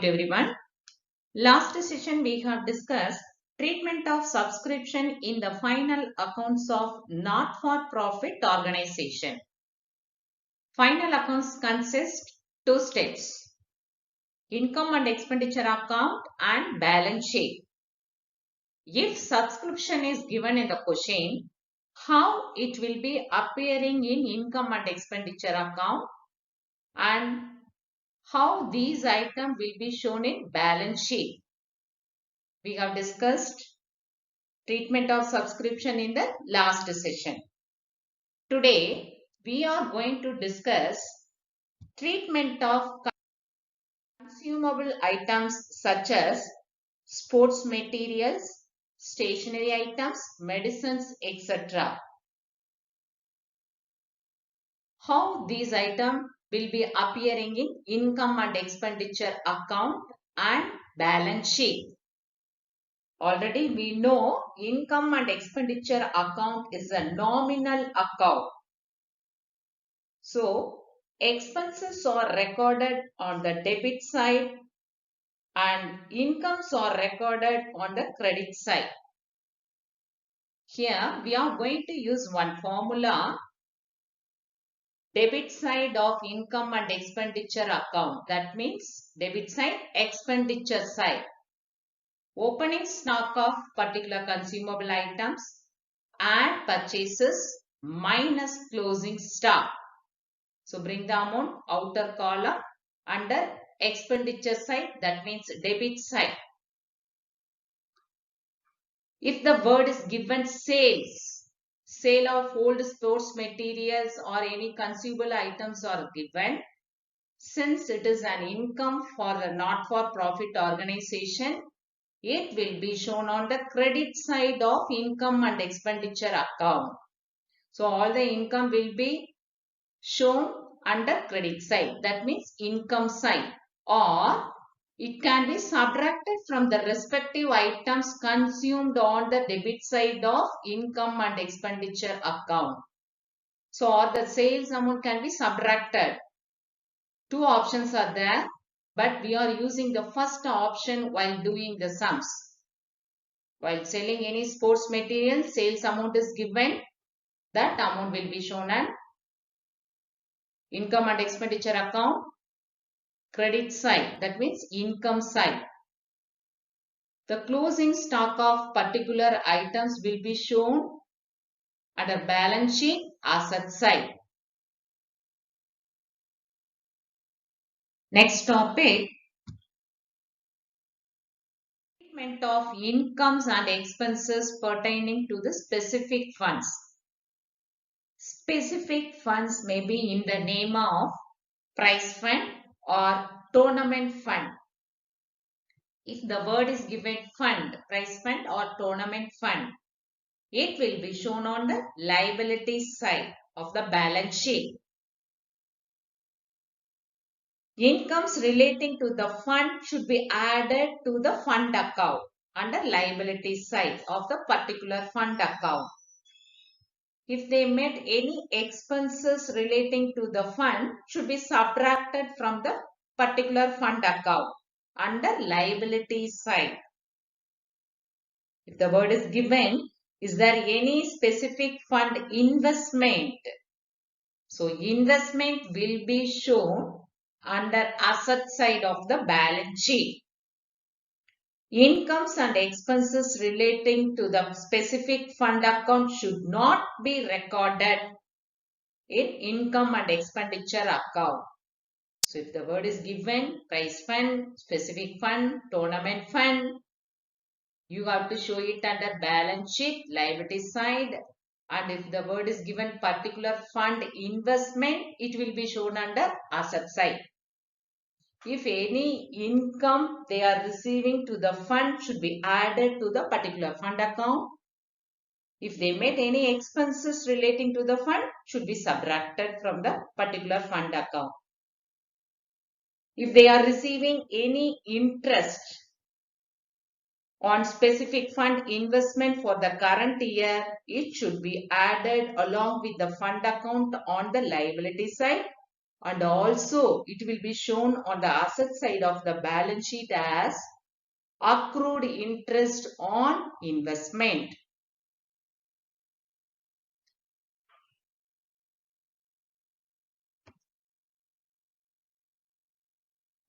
morning to everyone. Last session we have discussed treatment of subscription in the final accounts of not-for-profit organization. Final accounts consist two steps: income and expenditure account and balance sheet. If subscription is given in the question, how it will be appearing in income and expenditure account and how these items will be shown in balance sheet. We have discussed treatment of subscription in the last session. Today, we are going to discuss treatment of consumable items such as sports materials, stationery items, medicines, etc. How these items will be appearing in income and expenditure account and balance sheet. Already we know income and expenditure account is a nominal account. So, expenses are recorded on the debit side and incomes are recorded on the credit side. Here we are going to use one formula: debit side of income and expenditure account. That means debit side, expenditure side. Opening stock of particular consumable items and purchases minus closing stock. So bring the amount outer column under expenditure side, that means debit side. If the word is given sales, sale of old sports materials or any consumable items are given, since it is an income for a not-for-profit organization, it will be shown on the credit side of income and expenditure account. So all the income will be shown under credit side, that means income side, or it can be subtracted from the respective items consumed on the debit side of income and expenditure account. So or the sales amount can be subtracted. Two options are there, but we are using the first option while doing the sums. While selling any sports material, sales amount is given, that amount will be shown on income and expenditure account, credit side, that means income side. The closing stock of particular items will be shown under balance sheet, asset side. Next topic, treatment of incomes and expenses pertaining to the specific funds. Specific funds may be in the name of prize fund or tournament fund. If the word is given fund, prize fund or tournament fund, it will be shown on the liability side of the balance sheet. Incomes relating to the fund should be added to the fund account under liability side of the particular fund account. If they made any expenses relating to the fund, should be subtracted from the particular fund account under liability side. If the word is given, is there any specific fund investment? So investment will be shown under asset side of the balance sheet. Incomes and expenses relating to the specific fund account should not be recorded in income and expenditure account. So if the word is given prize fund, specific fund, tournament fund, you have to show it under balance sheet, liability side. And if the word is given particular fund investment, it will be shown under asset side. If any income they are receiving to the fund should be added to the particular fund account. If they made any expenses relating to the fund, should be subtracted from the particular fund account. If they are receiving any interest on specific fund investment for the current year, it should be added along with the fund account on the liability side and also it will be shown on the asset side of the balance sheet as accrued interest on investment.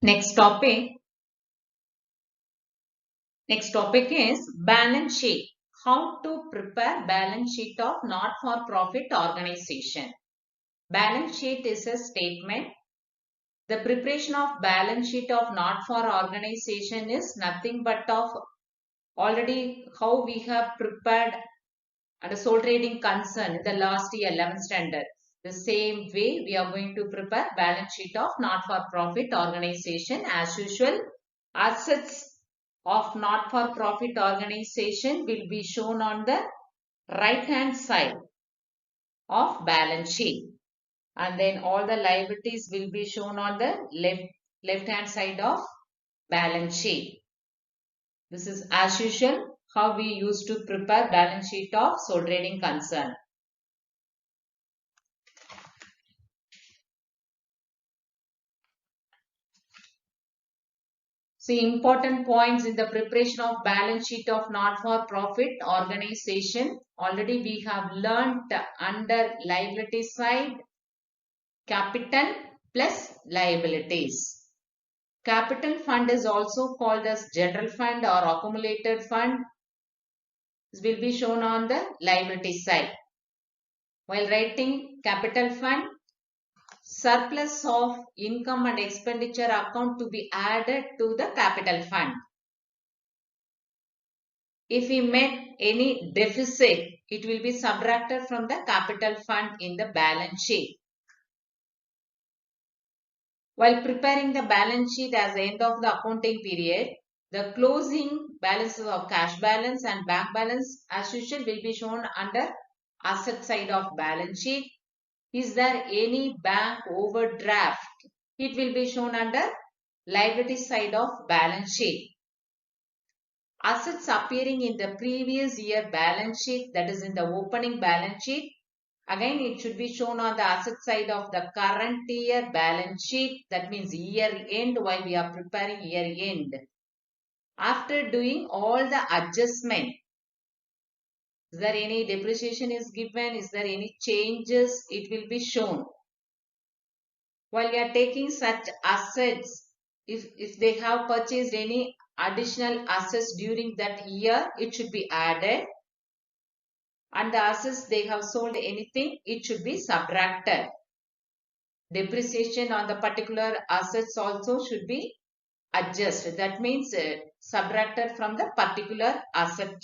Next topic is balance sheet. How to prepare balance sheet of not-for-profit organization. Balance sheet is a statement. The preparation of balance sheet of not-for organization is nothing but of already how we have prepared under sole trading concern in the last year 11th standard. The same way we are going to prepare balance sheet of not-for-profit organization as usual. Assets of not-for-profit organization will be shown on the right hand side of balance sheet, and then all the liabilities will be shown on the left hand side of balance sheet. This is as usual how we used to prepare balance sheet of sole trading concern. See important points in the preparation of balance sheet of not-for-profit organization. Already we have learnt under liability side capital plus liabilities. Capital fund is also called as general fund or accumulated fund. This will be shown on the liability side. While writing capital fund, surplus of income and expenditure account to be added to the capital fund. If we met any deficit, it will be subtracted from the capital fund in the balance sheet. While preparing the balance sheet as the end of the accounting period, the closing balances of cash balance and bank balance as usual will be shown under asset side of balance sheet. Is there any bank overdraft? It will be shown under liability side of balance sheet. Assets appearing in the previous year balance sheet, that is in the opening balance sheet, again it should be shown on the asset side of the current year balance sheet. That means year end while we are preparing year end. After doing all the adjustment, is there any depreciation is given? Is there any changes? It will be shown. While we are taking such assets, if they have purchased any additional assets during that year, it should be added. And the assets they have sold anything, it should be subtracted. Depreciation on the particular assets also should be adjusted. That means subtracted from the particular asset.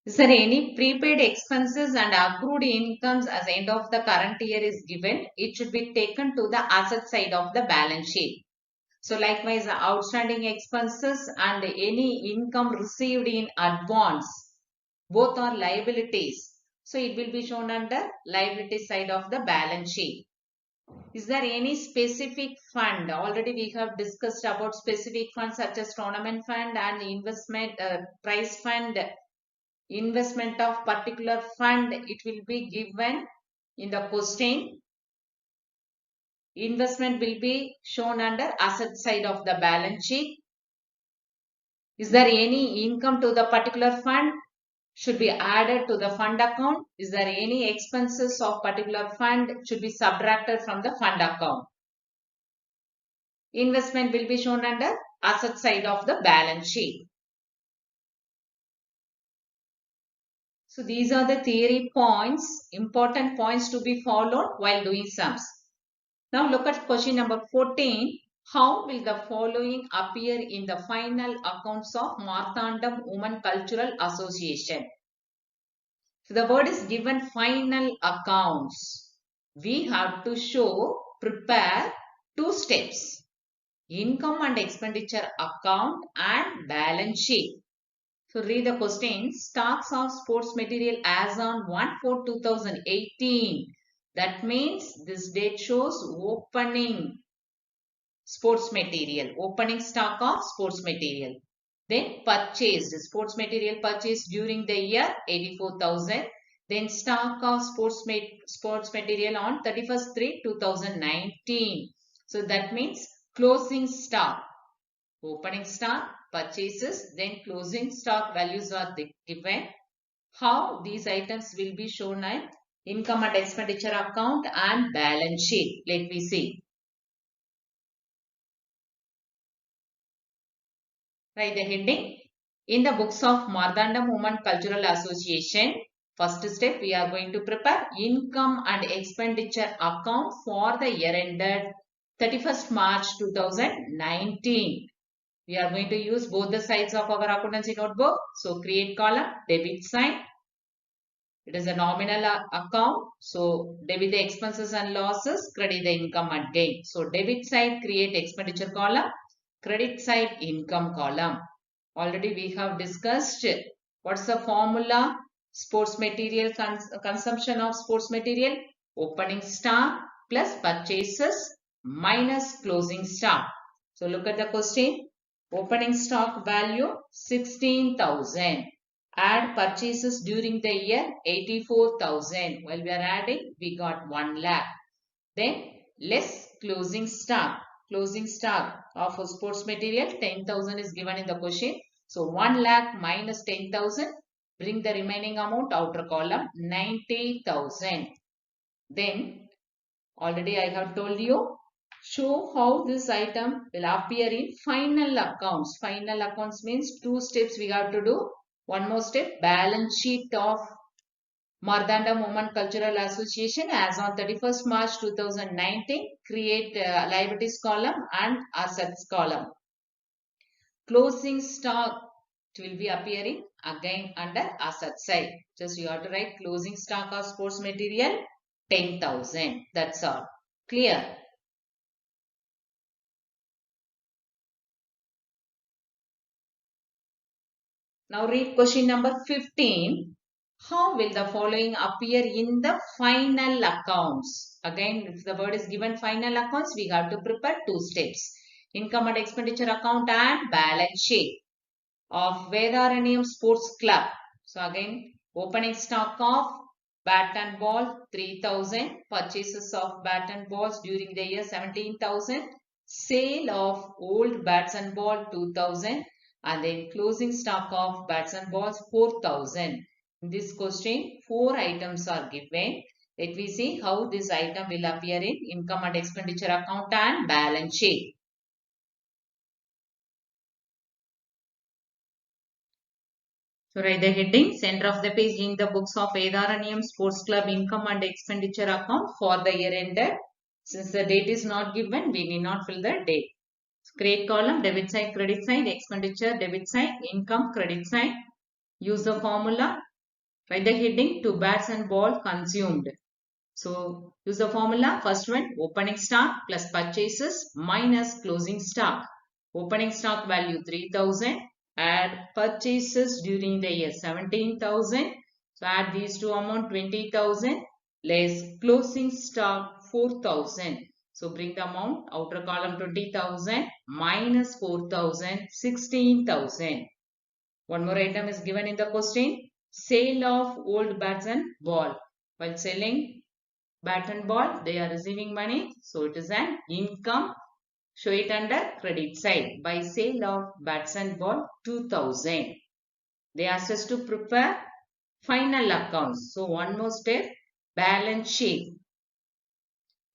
Is there any prepaid expenses and accrued incomes as end of the current year is given? It should be taken to the asset side of the balance sheet. So likewise, outstanding expenses and any income received in advance, both are liabilities. So it will be shown under liability side of the balance sheet. Is there any specific fund? Already we have discussed about specific funds such as tournament fund and investment prize fund. Investment of particular fund, it will be given in the question. Investment will be shown under asset side of the balance sheet. Is there any income to the particular fund? Should be added to the fund account. Is there any expenses of particular fund? Should be subtracted from the fund account. Investment will be shown under asset side of the balance sheet. So these are the theory points, important points to be followed while doing sums. Now look at question number 14. How will the following appear in the final accounts of Marthandam Women Cultural Association? So the word is given final accounts. We have to prepare two steps. Income and expenditure account and balance sheet. So read the question. Stocks of sports material as on 1/4/2018. That means this date shows opening. sports material, opening stock of sports material. Then purchased, sports material purchased during the year 84,000. Then stock of sports material on 31st/3/2019. So that means closing stock, opening stock, purchases, then closing stock values are given. How these items will be shown in income and expenditure account and balance sheet. Let me see. Write the heading. In the books of Marthanda Women Cultural Association, first step we are going to prepare income and expenditure account for the year ended 31st March 2019. We are going to use both the sides of our accountancy notebook. So create column, debit side. It is a nominal account. So debit the expenses and losses, credit the income and gain. So debit side create expenditure column, credit side income column. Already we have discussed what's the formula. Sports material consumption of sports material, opening stock plus purchases minus closing stock. So look at the question. Opening stock value 16,000. Add purchases during the year 84,000. While we are adding, we got 1 lakh. Then less closing stock. Closing stock of sports material 10,000 is given in the question. So 1 lakh minus 10,000. Bring the remaining amount outer column 90,000. Then already I have told you, show how this item will appear in final accounts. Final accounts means 2 steps we have to do. One more step, balance sheet of Marthanda Women Cultural Association as on 31st March 2019. Create liabilities column and assets column. Closing stock will be appearing again under asset side. Just you have to write closing stock of sports material 10,000. That's all. Clear? Now read question number 15. How will the following appear in the final accounts? Again, if the word is given final accounts, we have to prepare 2 steps. Income and expenditure account and balance sheet of Vedaranyam Sports Club. So again, opening stock of bat and ball 3,000. Purchases of bat and balls during the year 17,000. Sale of old bats and ball 2,000. And then closing stock of bats and balls 4,000. In this question, 4 items are given. Let me see how this item will appear in income and expenditure account and balance sheet. So write the heading, center of the page, in the books of Vedaranyam Sports Club income and expenditure account for the year ended. Since the date is not given, we need not fill the date. Create column, debit side, credit side, expenditure, debit side, income, credit side. Use the formula. Write the heading, to bats and ball consumed. So use the formula. First one, opening stock plus purchases minus closing stock. Opening stock value 3,000. Add purchases during the year 17,000. So add these two amount 20,000 less closing stock 4,000. So bring the amount outer column 20,000 minus 4,000 16,000. One more item is given in the question. Sale of old bats and ball. While selling bat and ball, they are receiving money. So it is an income. Show it under credit side. By sale of bats and ball 2,000. They asked us to prepare final accounts. So one more step, balance sheet.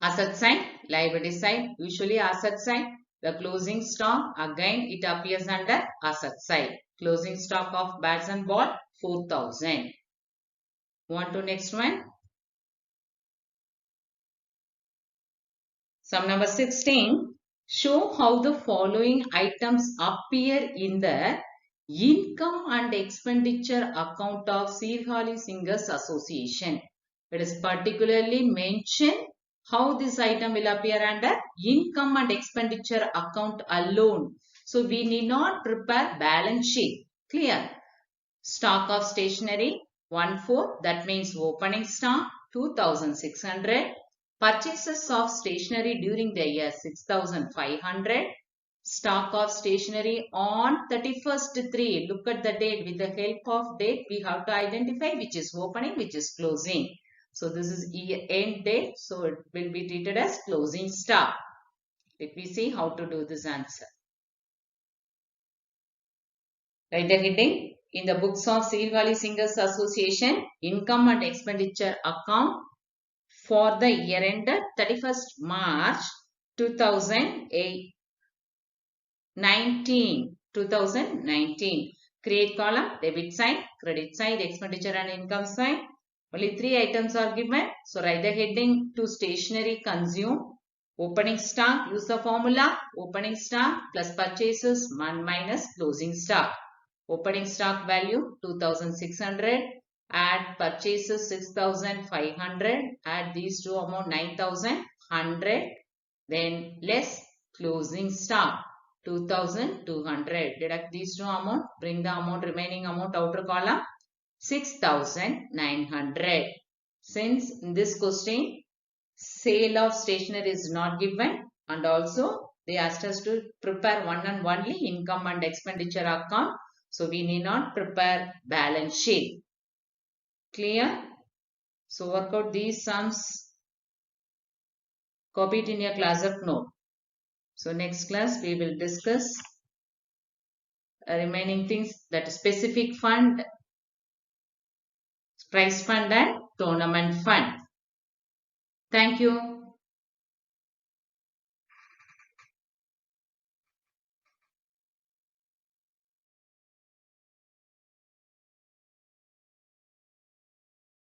Asset side, liability side. Usually asset side, the closing stock, again it appears under asset side. Closing stock of bats and ball 4,000. Move on to next one. Sum number 16. Show how the following items appear in the income and expenditure account of Sirhali Singers Association. It is particularly mentioned how this item will appear under income and expenditure account alone. So we need not prepare balance sheet. Clear? Stock of stationery 1,4, that means opening stock 2,600. Purchases of stationery during the year 6,500. Stock of stationery on 31st 3. Look at the date. With the help of date, we have to identify which is opening, which is closing. So this is end date. So it will be treated as closing stock. Let me see how to do this answer. Write the heading. In the books of Sirwali Singers Association, income and expenditure account for the year ended 31st March 2019. Create column, debit side, credit side, expenditure and income side. Only 3 items are given. So write the heading to stationery consume. Opening stock, use the formula. Opening stock plus purchases 1 minus closing stock. Opening stock value 2600. Add purchases 6500. Add these two amount 9100. Then less closing stock 2200. Deduct these two amount. Bring the amount remaining amount outer column 6900. Since in this question sale of stationery is not given and also they asked us to prepare one and only income and expenditure account. So we need not prepare balance sheet. Clear? So work out these sums. Copy it in your class of note. So next class we will discuss remaining things, that specific fund, prize fund and tournament fund. Thank you.